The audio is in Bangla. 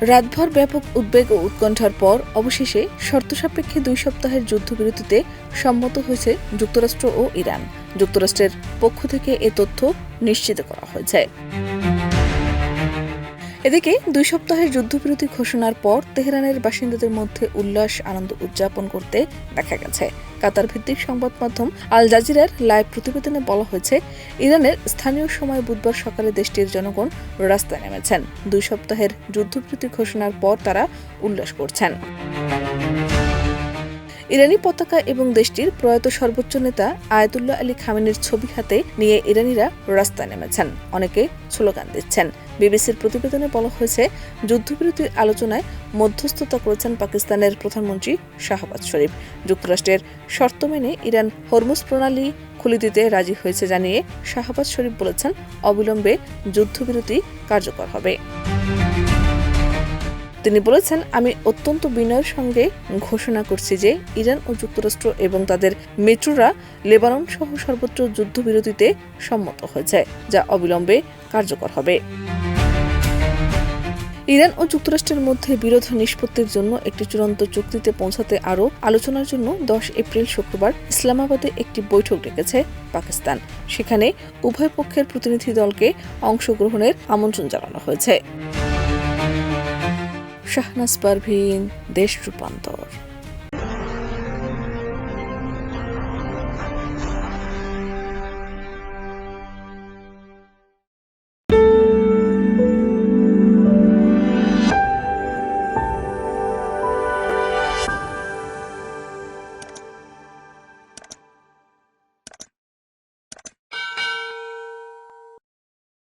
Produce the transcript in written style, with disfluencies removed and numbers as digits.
রাতভর ব্যাপক উদ্বেগ ও উৎকণ্ঠার পর অবশেষে শর্তসাপেক্ষে 2 সপ্তাহের যুদ্ধবিরতিতে সম্মত হয়েছে যুক্তরাষ্ট্র ও ইরান। যুক্তরাষ্ট্রের পক্ষ থেকে এ তথ্য নিশ্চিত করা হয়েছে। এদিকে 2 সপ্তাহের যুদ্ধবিরতি ঘোষণার পর তেহরানের বাসিন্দাদের মধ্যে উল্লাস আনন্দ উদযাপন করতে দেখা গেছে। কাতার ভিত্তিক সংবাদ মাধ্যম আল জাজিরার লাইভ প্রতিবেদনে বলা হয়েছে, ইরানের স্থানীয় সময় বুধবার সকালে দেশটির জনগণ রাস্তায় নেমেছেন। 2 সপ্তাহের যুদ্ধবিরতি ঘোষণার পর তারা উল্লাস করছেন। ইরানি পতাকা এবং দেশটির প্রয়াত সর্বোচ্চ নেতা আয়াতুল্লাহ আলী খামেনির ছবি হাতে নিয়ে ইরানিরা রাস্তায় নেমেছেন। অনেকে স্লোগান দিচ্ছেন। বিবিসির প্রতিবেদনে বলা হয়েছে, যুদ্ধবিরতির আলোচনায় মধ্যস্থতা করেছেন পাকিস্তানের প্রধানমন্ত্রী শাহবাজ শরীফ। যুক্তরাষ্ট্রের শর্ত মেনে ইরান হরমুজ প্রণালী খুলে দিতে রাজি হয়েছে জানিয়ে শাহবাজ শরীফ বলেছেন, অবিলম্বে যুদ্ধবিরতি কার্যকর হবে। তিনি বলেছেন, আমি অত্যন্ত বিনয়ের সঙ্গে ঘোষণা করছি যে ইরান ও যুক্তরাষ্ট্র এবং তাদের মিত্ররা লেবানন সহ সর্বত্র যুদ্ধবিরতিতে সম্মত হয়েছে, যা অবিলম্বে কার্যকর হবে। ইরান ও যুক্তরাষ্ট্রের মধ্যে বিরোধ নিষ্পত্তির জন্য একটি চূড়ান্ত চুক্তিতে পৌঁছাতে আরও আলোচনার জন্য 10 এপ্রিল শুক্রবার ইসলামাবাদে একটি বৈঠক ডেকেছে পাকিস্তান। সেখানে উভয় পক্ষের প্রতিনিধি দলকে অংশগ্রহণের আমন্ত্রণ জানানো হয়েছে। শাহনাজ পারভীন, দেশ রূপান্তর।